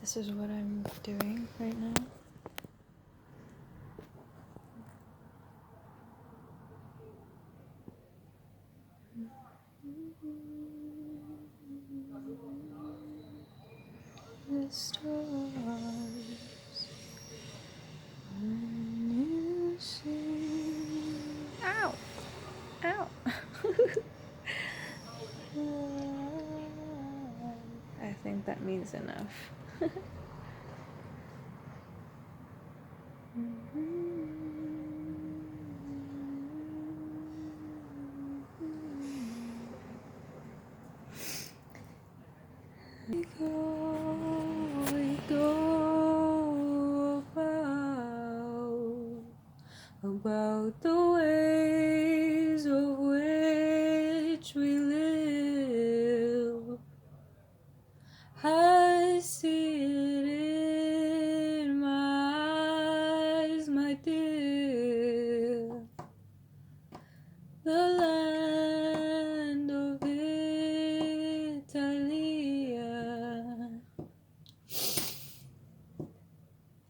This is what I'm doing right now. The stars when you sing. Ow! Ow! I think that means enough. We go about the ways of which we live. I see it in my eyes, my dear. The land of Italia.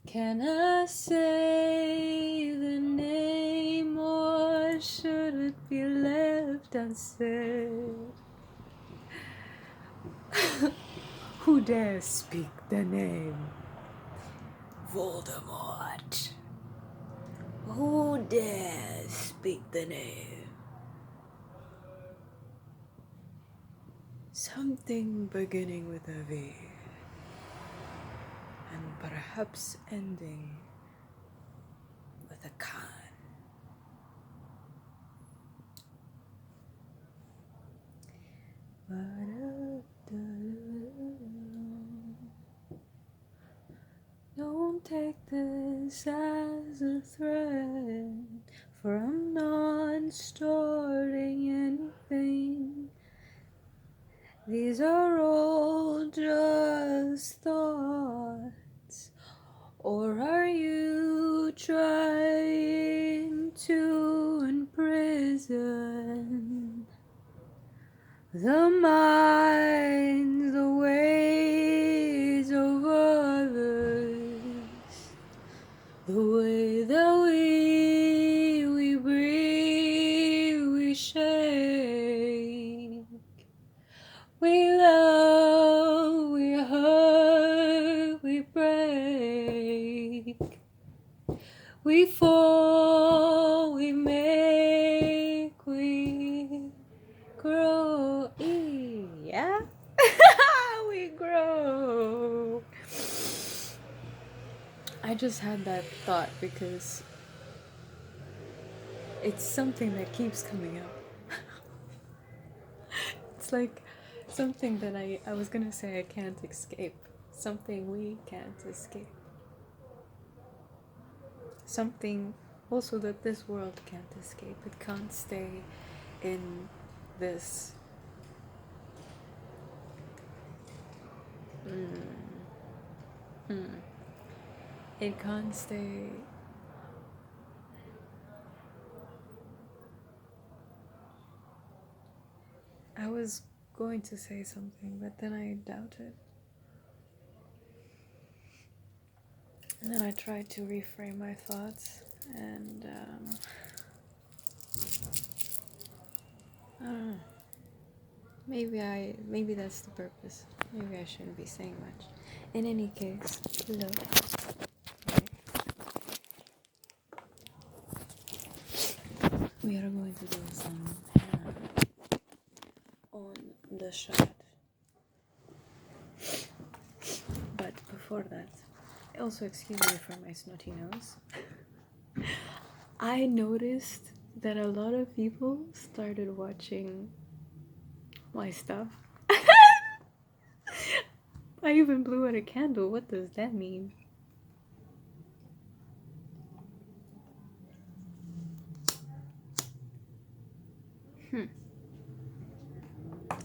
Can I say the name, or should it be left unsaid? Who dares speak the name? Voldemort. Who dares speak the name? Something beginning with a V, and perhaps ending with a Khan. Don't take this as a threat, for I'm not starting anything. These are all just thoughts, or are you trying to imprison the minds, the ways of others, the way that we breathe, we shake, we love, we hurt, we break, we fall, we make, we grow, yeah. We grow. I just had that thought because it's something that keeps coming up. It's like something that I was gonna say I can't escape. Something we can't escape. Something also that this world can't escape. It can't stay in this It can't stay. I was going to say something, but then I doubted. And then I tried to reframe my thoughts, and I don't know. Maybe that's the purpose. Maybe I shouldn't be saying much. In any case, hello. We are going to do some on the shot. But before that, also excuse me for my snotty nose. I noticed that a lot of people started watching my stuff. I even blew out a candle. What does that mean?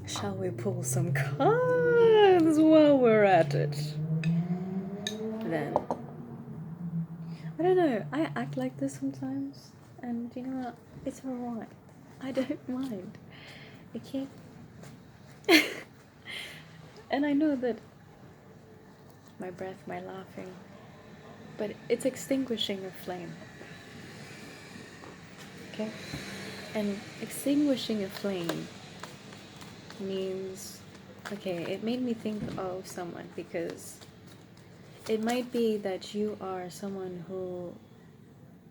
Shall we pull some cards while we're at it? Then. I don't know. I act like this sometimes. And you know what? It's alright. I don't mind. I can't. And I know that my breath, my laughing. But it's extinguishing a flame. Okay? And extinguishing a flame means, okay, it made me think of someone, because it might be that you are someone who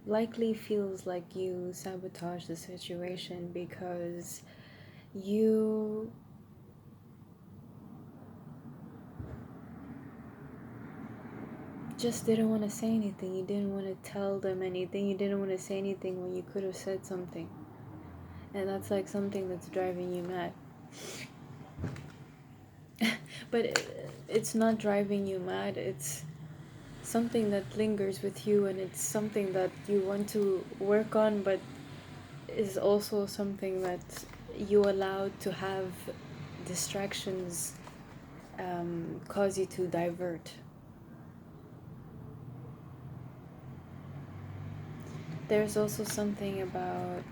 likely feels like you sabotage the situation because you just didn't want to say anything. You didn't want to tell them anything. You didn't want to say anything when you could have said something. And that's like something that's driving you mad. But it's not driving you mad. It's something that lingers with you, and it's something that you want to work on, but is also something that you allow to have distractions cause you to divert. There's also something about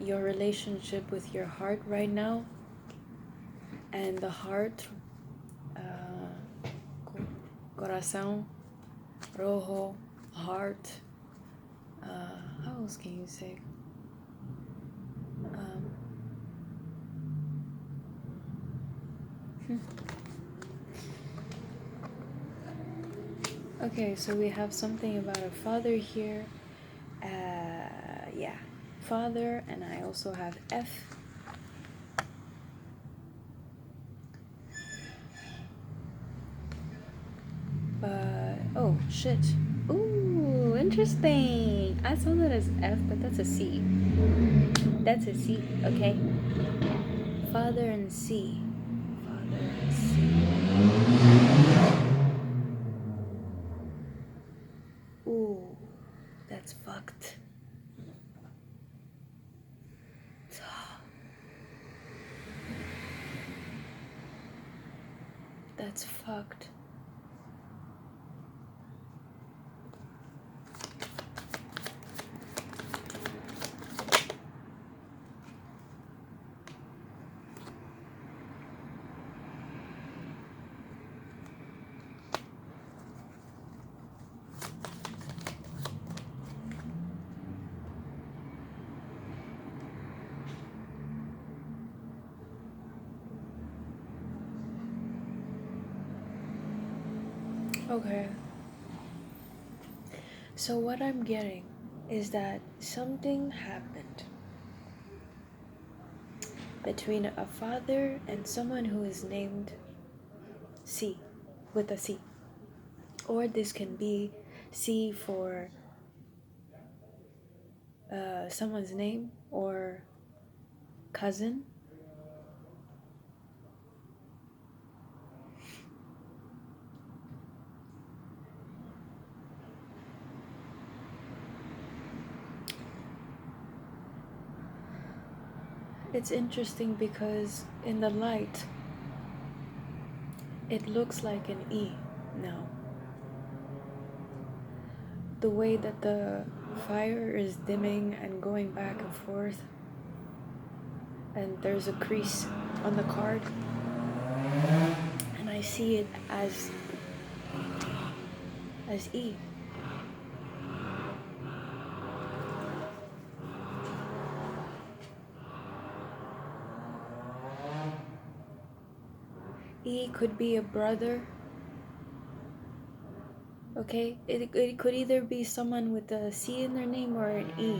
your relationship with your heart right now, and the heart, corazón, rojo, heart, how else can you say? Okay, so we have something about a father here. Yeah, father, and I also have F. But, oh, shit. Ooh, interesting. I saw that as F, but that's a C. That's a C, okay? Father and C. Father and C. Ooh, that's fucked. That's fucked. Okay. So what I'm getting is that something happened between a father and someone who is named C, with a C. Or this can be C for someone's name or cousin. It's interesting because in the light, it looks like an E now. The way that the fire is dimming and going back and forth, and there's a crease on the card, and I see it as E. E could be a brother. Okay, it could either be someone with a C in their name or an E.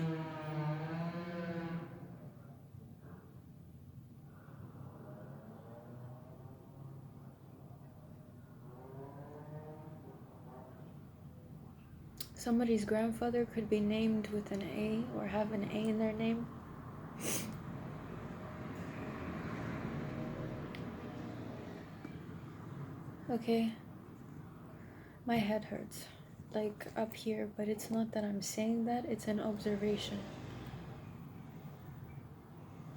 Somebody's grandfather could be named with an A or have an A in their name. Okay, my head hurts, like up here, but it's not that I'm saying that, it's an observation.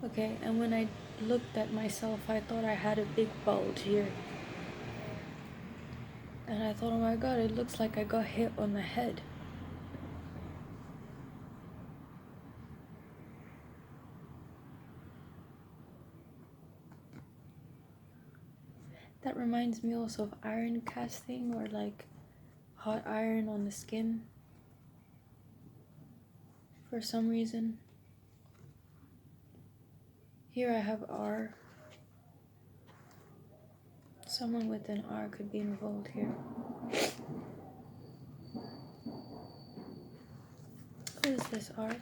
Okay, and when I looked at myself, I thought I had a big bulge here. And I thought, oh my god, it looks like I got hit on the head. That reminds me also of iron casting, or like hot iron on the skin for some reason. Here I have R. Someone with an R could be involved here. Who is this R?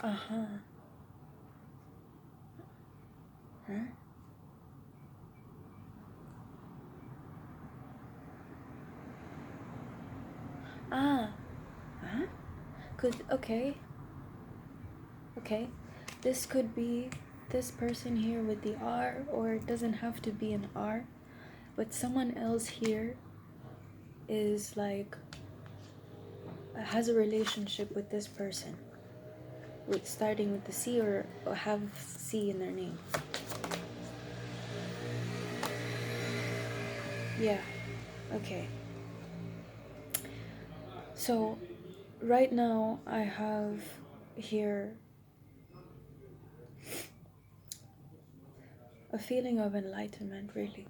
Uh-huh. Huh? Ah. Huh? Okay. This could be this person here with the R, or it doesn't have to be an R, but someone else here is like has a relationship with this person, with starting with the C, or have C in their name. Yeah. Okay. So right now I have here a feeling of enlightenment, really,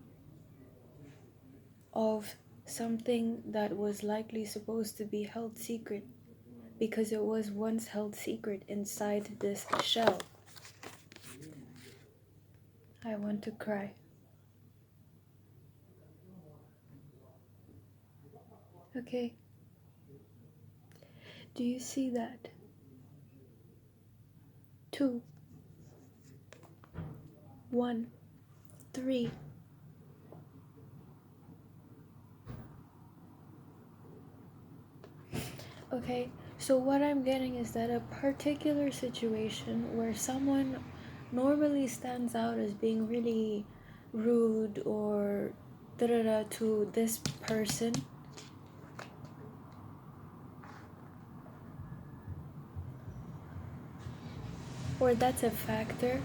of something that was likely supposed to be held secret, because it was once held secret inside this shell. I want to cry. Okay. Do you see that? 2, 1, 3. Okay, so what I'm getting is that a particular situation where someone normally stands out as being really rude or da-da-da to this person, or that's a factor,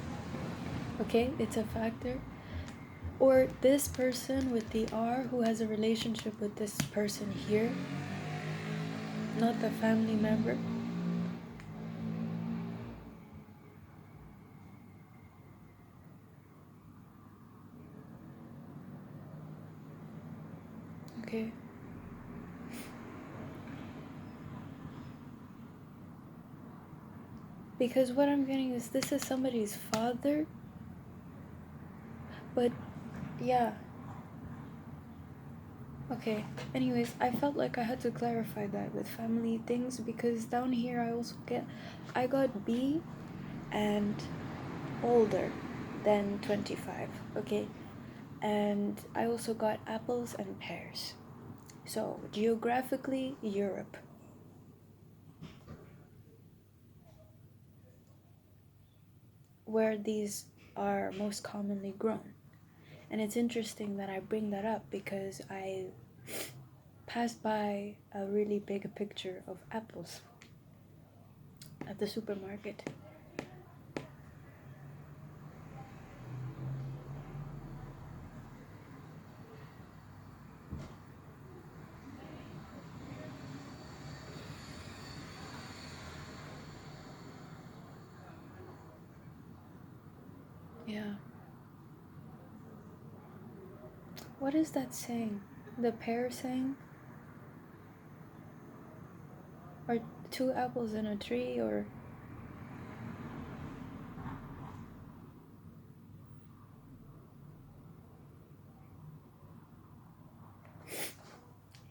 okay, it's a factor, or this person with the R who has a relationship with this person here, not the family member. Okay. Because what I'm getting is this is somebody's father, but yeah. Okay, anyways, I felt like I had to clarify that with family things, because down here I got B and older than 25, okay? And I also got apples and pears. So, geographically, Europe. Where these are most commonly grown. And it's interesting that I bring that up because I passed by a really big picture of apples at the supermarket. Yeah. What is that saying? The pear saying? Or 2 apples in a tree, or...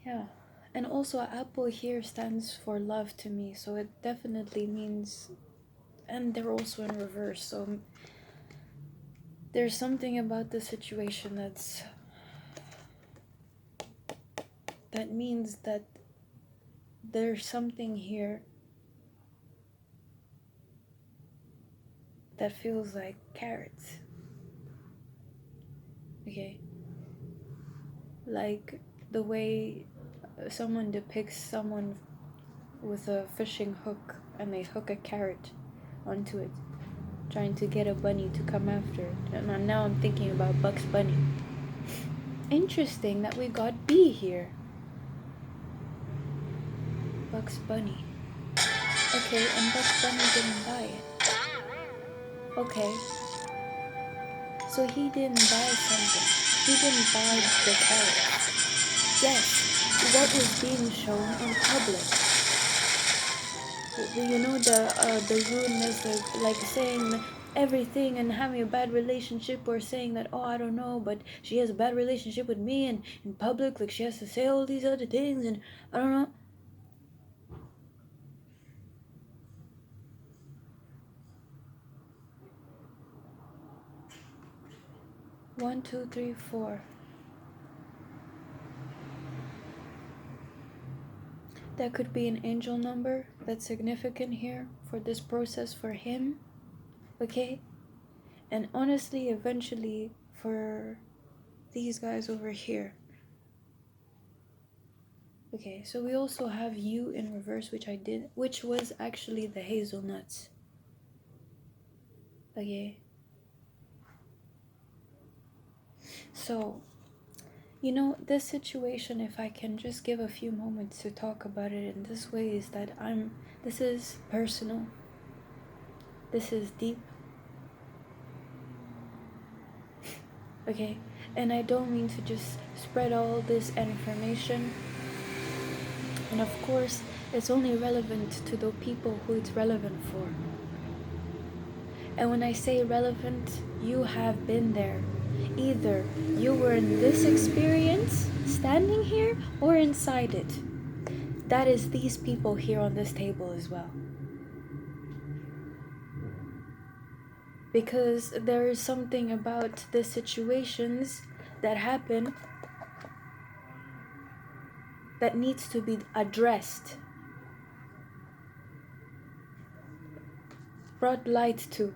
Yeah. And also apple here stands for love to me, so it definitely means... And they're also in reverse, so... There's something about the situation that means that there's something here that feels like carrots. Okay? Like the way someone depicts someone with a fishing hook and they hook a carrot onto it, trying to get a bunny to come after it. And now I'm thinking about Bugs Bunny. Interesting that we got B here. Bugs Bunny. Okay, and Bugs Bunny didn't buy it. Okay. So he didn't buy something. He didn't buy the carrot. Yes, what was being shown in public. You know, the rudeness, like saying everything and having a bad relationship, or saying that, oh, I don't know, but she has a bad relationship with me, and in public, like she has to say all these other things, and I don't know. 1, 2, 3, 4. That could be an angel number that's significant here for this process for him. Okay? And honestly, eventually, for these guys over here. Okay, so we also have you in reverse, which was actually the hazelnuts. Okay. So, you know, this situation, if I can just give a few moments to talk about it in this way, is that this is personal. This is deep. Okay? And I don't mean to just spread all this information. And of course, it's only relevant to the people who it's relevant for. And when I say relevant, you have been there. Either you were in this experience, standing here, or inside it. That is these people here on this table as well. Because there is something about the situations that happen that needs to be addressed, brought light to.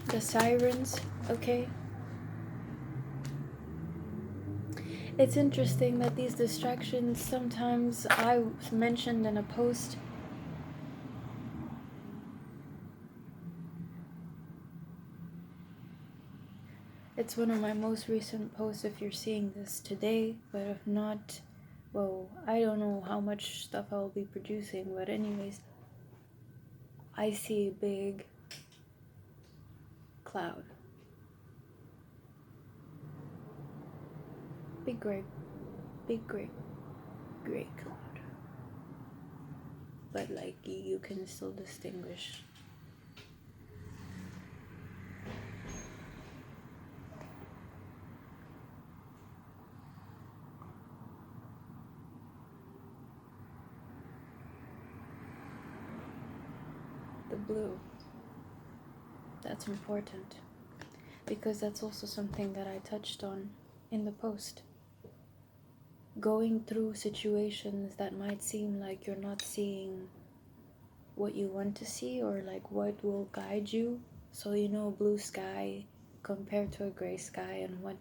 The sirens, okay? It's interesting that these distractions, sometimes I mentioned in a post, it's one of my most recent posts if you're seeing this today, but if not, well, I don't know how much stuff I'll be producing, but anyways, I see a big cloud. Big gray cloud. But like you can still distinguish. The blue. That's important. Because that's also something that I touched on in the post. Going through situations that might seem like you're not seeing what you want to see, or like what will guide you. So, you know, blue sky compared to a gray sky, and what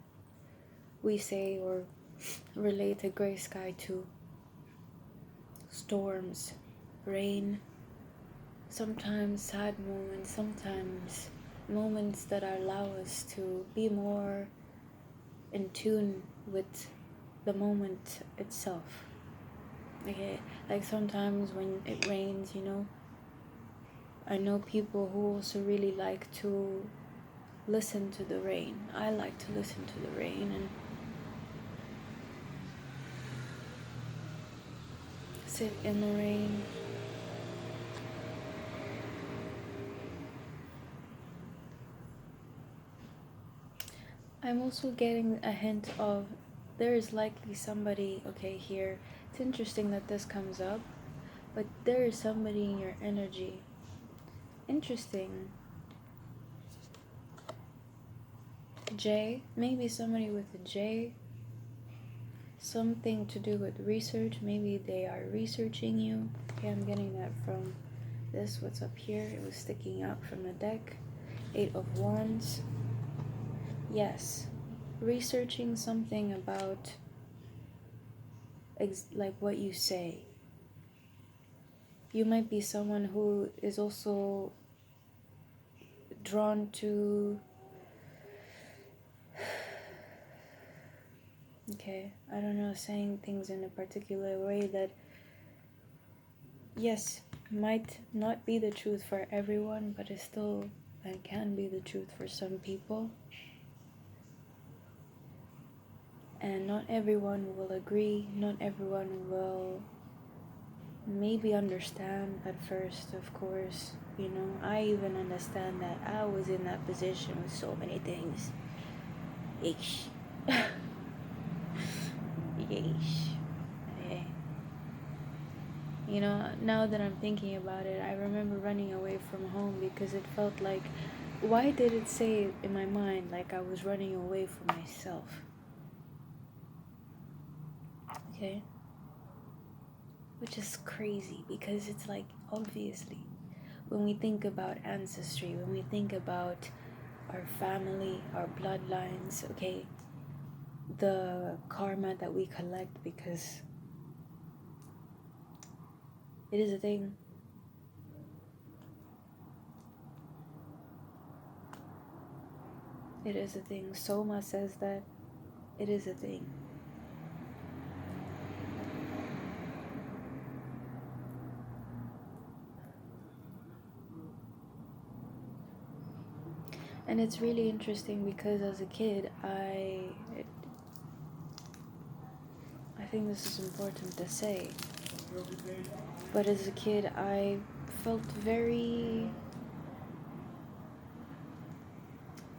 we say or relate a gray sky to. Storms, rain, sometimes sad moments, sometimes moments that allow us to be more in tune with the moment itself. Okay, like sometimes when it rains, you know, I know people who also really like to listen to the rain. I like to listen to the rain and sit in the rain. I'm also getting a hint of there is likely somebody, okay, here. It's interesting that this comes up, but there is somebody in your energy. Interesting. J, maybe somebody with a J. Something to do with research. Maybe they are researching you. Okay, I'm getting that from this. What's up here? It was sticking out from the deck. 8 of Wands. Yes. Researching something about like what you say. You might be someone who is also drawn to Okay, I don't know, saying things in a particular way that, yes, might not be the truth for everyone, but it still and can be the truth for some people. And not everyone will agree, not everyone will maybe understand at first, of course. You know, I even understand that I was in that position with so many things. Yeesh. Yeesh. Hey. You know, now that I'm thinking about it, I remember running away from home because it felt like, why did it say in my mind like I was running away from myself? Okay? Which is crazy because it's like, obviously, when we think about ancestry, when we think about our family, our bloodlines, okay, the karma that we collect, because it is a thing. It is a thing. Soma says that it is a thing. And it's really interesting because as a kid, I think this is important to say, but as a kid, I felt very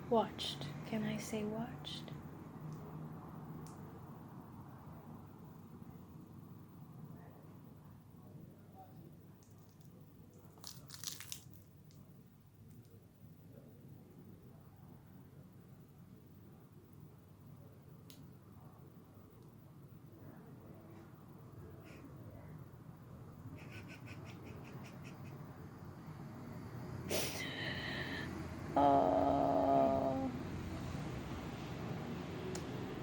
watched. Can I say watched? Oh,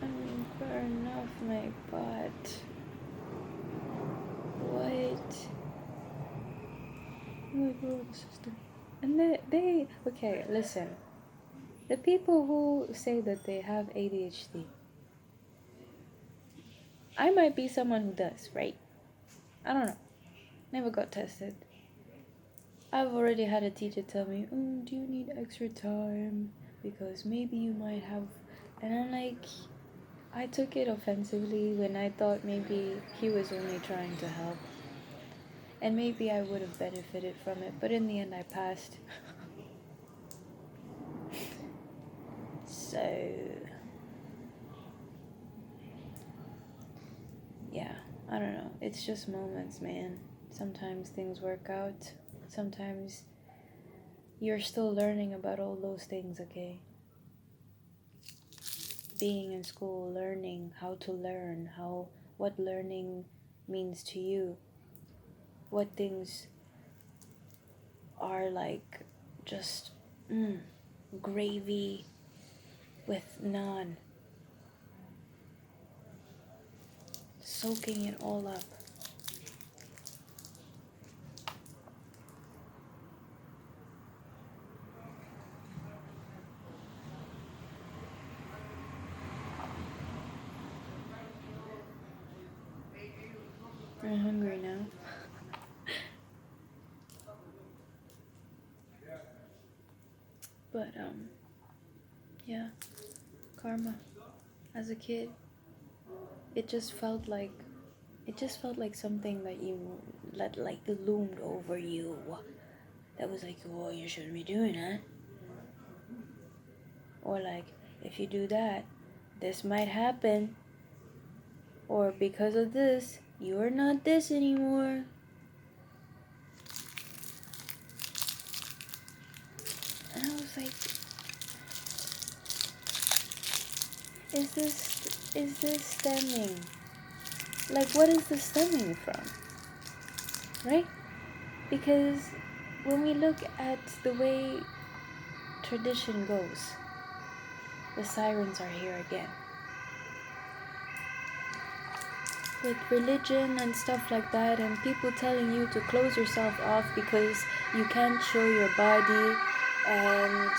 I mean, fair enough, my butt. What? My brothers sister. And they okay, listen. The people who say that they have ADHD, I might be someone who does, right? I don't know. Never got tested. I've already had a teacher tell me, do you need extra time? Because maybe you might have. And I'm like, I took it offensively when I thought maybe he was only trying to help. And maybe I would have benefited from it. But in the end, I passed. So, yeah, I don't know. It's just moments, man. Sometimes things work out. Sometimes you're still learning about all those things, okay? Being in school, learning how to learn, what learning means to you, what things are like just gravy with naan, soaking it all up. I'm hungry now. But yeah, karma. As a kid, it just felt like something that you let like loomed over you. That was like, oh, you shouldn't be doing that. Or like, if you do that, this might happen. Or because of this, you are not this anymore. And I was like, is this stemming? Like, what is this stemming from? Right? Because when we look at the way tradition goes, the sirens are here again. With religion and stuff like that, and people telling you to close yourself off because you can't show your body, and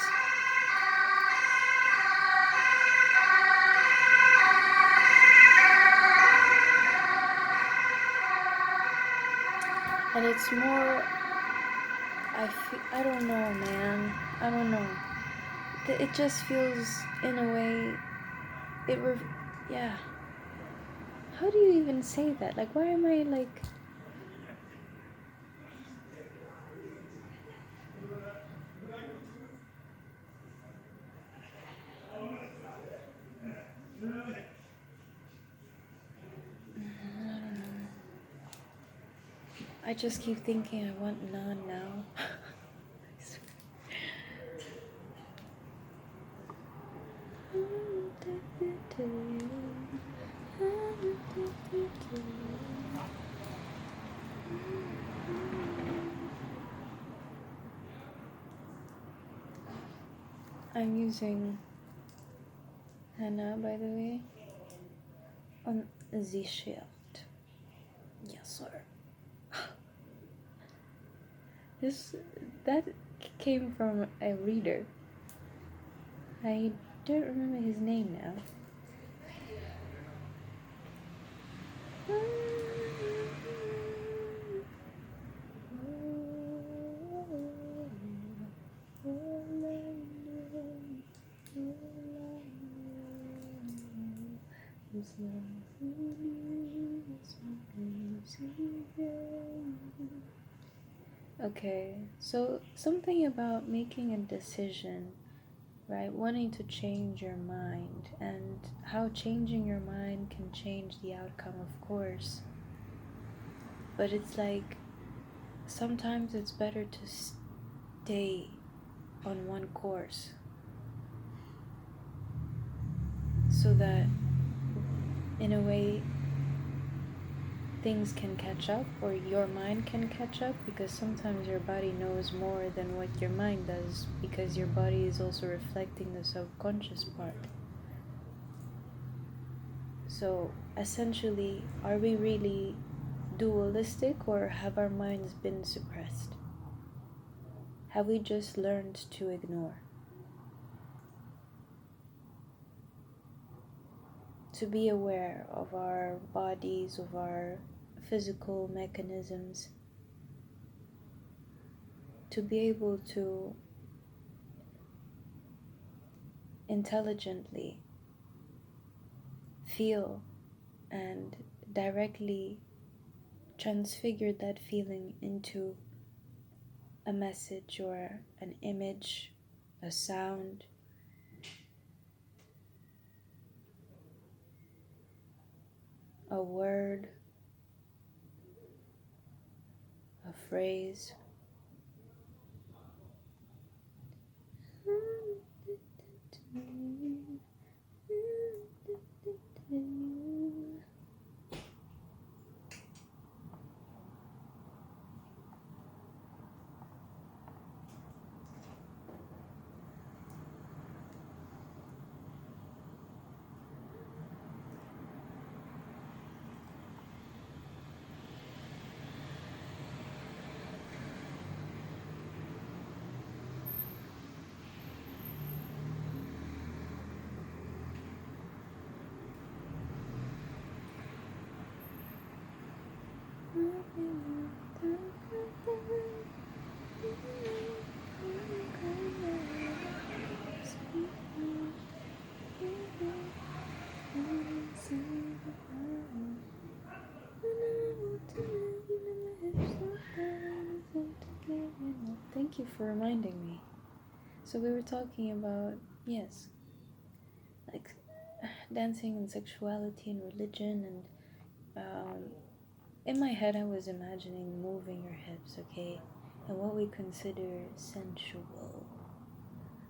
And it's more, I don't know, man. I don't know. It just feels, in a way, yeah. How do you even say that? Like, why am I like... I just keep thinking I want none now. I'm using henna, by the way, on the shirt. Yes, sir. That came from a reader. I don't remember his name now. Okay, so something about making a decision, right? Wanting to change your mind, and how changing your mind can change the outcome, of course. But it's like, sometimes it's better to stay on one course so that, in a way, things can catch up, or your mind can catch up, because sometimes your body knows more than what your mind does, because your body is also reflecting the subconscious part. So essentially, are we really dualistic, or have our minds been suppressed? Have we just learned to ignore? To be aware of our bodies, of our physical mechanisms, to be able to intelligently feel and directly transfigure that feeling into a message or an image, a sound, a word, a phrase. Thank you for reminding me. So we were talking about, yes, like dancing and sexuality and religion, and in my head I was imagining moving your hips, okay, and what we consider sensual,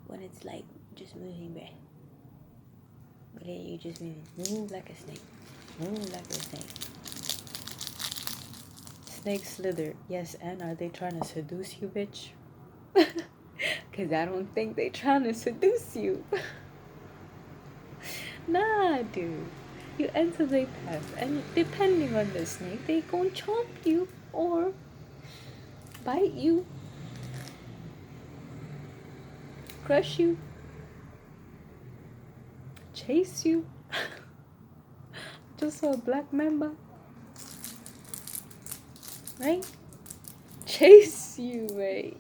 when it's like just moving back, but then you just move like a snake, move like a snake. Snakes slither, yes, and are they trying to seduce you, bitch? Because I don't think they trying to seduce you. Nah, dude. You enter their path, and depending on the snake, they gon' chomp you or bite you, crush you, chase you. Just saw a black mamba, right? chase you, mate.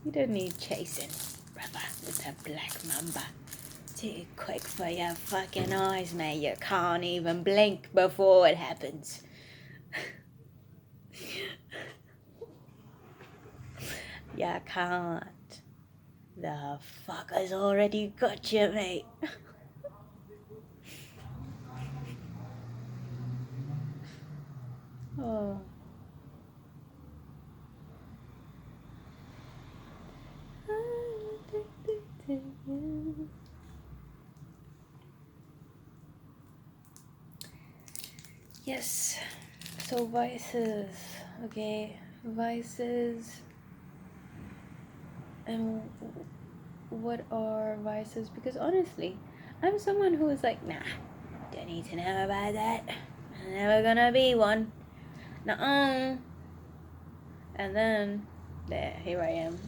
You don't need chasing, brother, with a black mamba. Too quick for your fucking eyes, mate. You can't even blink before it happens. You can't. The fucker's already got you, mate. Oh. Yes. So vices. Okay. Vices. And what are vices? Because honestly, I'm someone who is like, nah, don't need to know about that. I'm never gonna be one. Nuh-uh. And then, there, here I am.